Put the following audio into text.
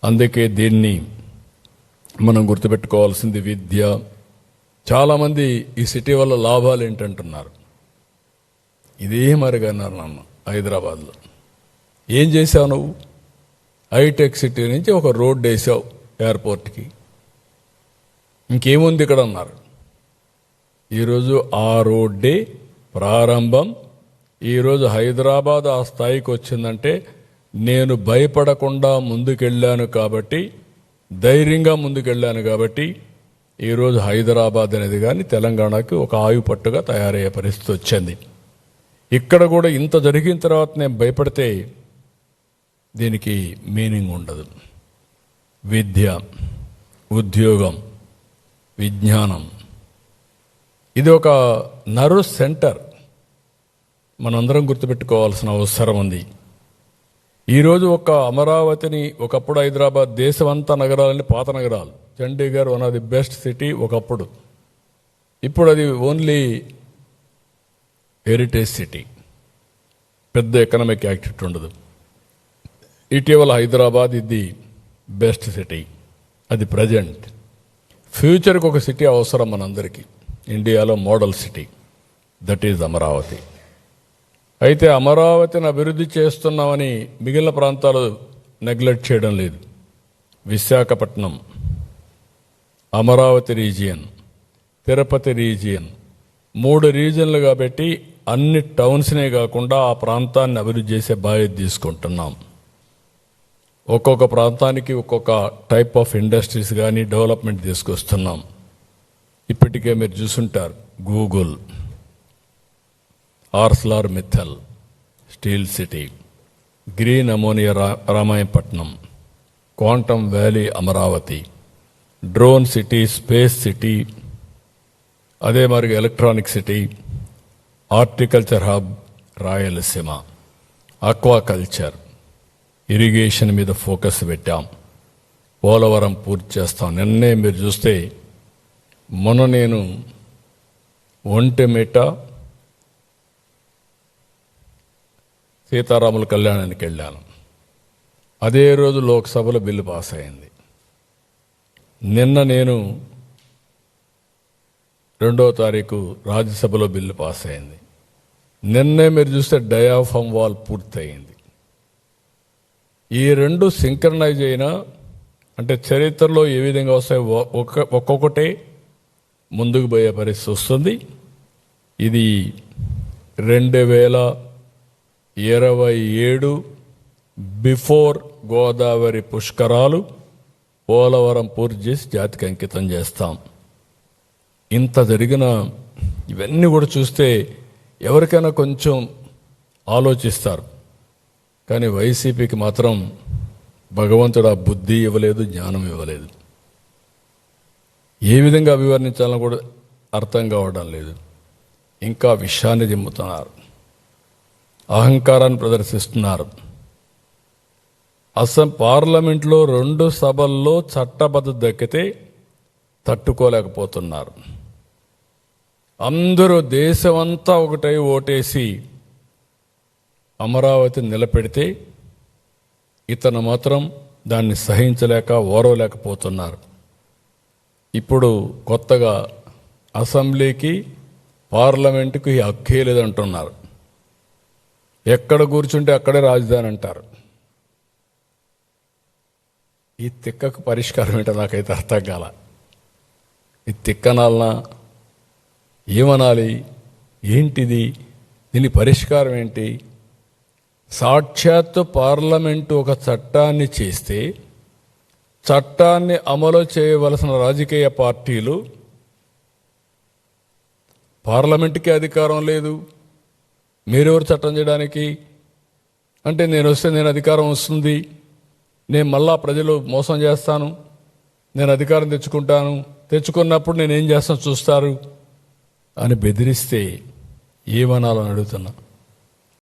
అందుకే దీన్ని మనం గుర్తుపెట్టుకోవాల్సింది విద్య. చాలామంది ఈ సిటీ వల్ల లాభాలు ఏంటంటున్నారు. ఇదే మరిగన్నారు నన్ను హైదరాబాద్లో. ఏం చేశావు నువ్వు? హైటెక్ సిటీ నుంచి ఒక రోడ్డు వేసావు ఎయిర్పోర్ట్కి, ఇంకేముంది ఇక్కడ అన్నారు. ఈరోజు ఆ రోడ్డే ప్రారంభం. ఈరోజు హైదరాబాద్ ఆ స్థాయికి వచ్చిందంటే నేను భయపడకుండా ముందుకెళ్ళాను కాబట్టి, ధైర్యంగా ముందుకెళ్ళాను కాబట్టి ఈరోజు హైదరాబాద్ అనేది కానీ తెలంగాణకి ఒక ఆయుపట్టుగా తయారయ్యే పరిస్థితి వచ్చింది. ఇక్కడ కూడా ఇంత జరిగిన తర్వాత నేను భయపడితే దీనికి మీనింగ్ ఉండదు. విద్య, ఉద్యోగం, విజ్ఞానం, ఇది ఒక నర్వ్ సెంటర్. మనందరం గుర్తుపెట్టుకోవాల్సిన అవసరం ఉంది. ఈరోజు ఒక అమరావతిని, ఒకప్పుడు హైదరాబాద్, దేశమంతా నగరాలని పాత నగరాలు. Chandigarh one of the best city ఒకప్పుడు. ఇప్పుడు అది ఓన్లీ హెరిటేజ్ సిటీ, పెద్ద ఎకనామిక్ యాక్టివిటీ ఉండదు. ఇటీవల హైదరాబాద్ ఇది బెస్ట్ సిటీ, అది ప్రజెంట్. ఫ్యూచర్కి ఒక సిటీ అవసరం మనందరికీ. ఇండియాలో model city, that is Amaravati. అయితే అమరావతిని అభివృద్ధి చేస్తున్నామని మిగిలిన ప్రాంతాలు నెగ్లెక్ట్ చేయడం లేదు. విశాఖపట్నం, అమరావతి రీజియన్, తిరుపతి రీజియన్, 3 రీజియన్లు కాబట్టి అన్ని టౌన్స్నే కాకుండా ఆ ప్రాంతాన్ని అభివృద్ధి చేసే బాధ్యత తీసుకుంటున్నాం. ఒక్కొక్క ప్రాంతానికి ఒక్కొక్క టైప్ ఆఫ్ ఇండస్ట్రీస్ కానీ డెవలప్మెంట్ తీసుకొస్తున్నాం. ఇప్పటికే మీరు చూసుంటారు, Google, Arcelor Mittal steel city, green ammonia Ramayapatnam, quantum valley Amaravati, drone city, space city, అదే మరి electronic city, horticulture hub Rayalaseema, aquaculture, irrigation మీద ఫోకస్ పెట్టాం. పోలవరం పూర్తి చేస్తాం. నిన్నే మీరు చూస్తే మొన్న నేను ఒంటెమిట సీతారాముల కళ్యాణానికి వెళ్ళాను. అదే రోజు లోక్సభలో బిల్లు పాస్ అయింది. నిన్న నేను 2వ తారీఖు రాజ్యసభలో బిల్లు పాస్ అయింది. నిన్నే మీరు చూస్తే డయాఫామ్ వాల్ పూర్తయింది. ఈ 2 సింక్రనైజ్ అయినా అంటే చరిత్రలో ఏ విధంగా వస్తాయి, ఒక్కొక్కటే ముందుకు పోయే పరిస్థితి వస్తుంది. ఇది 2027 బిఫోర్ గోదావరి పుష్కరాలు పోలవరం పూర్తి చేసి జాతికి అంకితం చేస్తాం. ఇంత జరిగిన ఇవన్నీ కూడా చూస్తే ఎవరికైనా కొంచెం ఆలోచిస్తారు. కానీ వైసీపీకి మాత్రం భగవంతుడు ఆ బుద్ధి ఇవ్వలేదు, జ్ఞానం ఇవ్వలేదు. ఏ విధంగా అభివర్ణించాలని కూడా అర్థం కావడం లేదు. ఇంకా విషయాన్ని దిమ్ముతున్నారు, అహంకారాన్ని ప్రదర్శిస్తున్నారు. పార్లమెంట్లో 2 సభల్లో చట్టబద్ధత దక్కితే తట్టుకోలేకపోతున్నారు. అందరూ దేశమంతా ఒకటై ఓటేసి అమరావతిని నిలబెడితే ఇతను మాత్రం దాన్ని సహించలేక ఓరవలేకపోతున్నారు. ఇప్పుడు కొత్తగా అసెంబ్లీకి, పార్లమెంటుకి హక్కే లేదంటున్నారు. ఎక్కడ కూర్చుంటే అక్కడే రాజధాని అంటారు. ఈ తిక్కకు పరిష్కారం ఏంటో నాకైతే అర్థం కాల. ఈ తిక్కనాలనా ఏమనాలి? ఏంటిది? దీని పరిష్కారం ఏంటి? సాక్షాత్తు పార్లమెంటు ఒక చట్టాన్ని చేస్తే చట్టాన్ని అమలు చేయవలసిన రాజకీయ పార్టీలు, పార్లమెంటుకి అధికారం లేదు, మీరెవరు చట్టం చేయడానికి? అంటే నేను వస్తే నేను అధికారం వస్తుంది, నేను మళ్ళా ప్రజలు మోసం చేస్తాను, నేను అధికారం తెచ్చుకుంటాను, తెచ్చుకున్నప్పుడు నేనేం చేస్తాను చూస్తారు అని బెదిరిస్తే ఏమనాలని అడుగుతున్నా.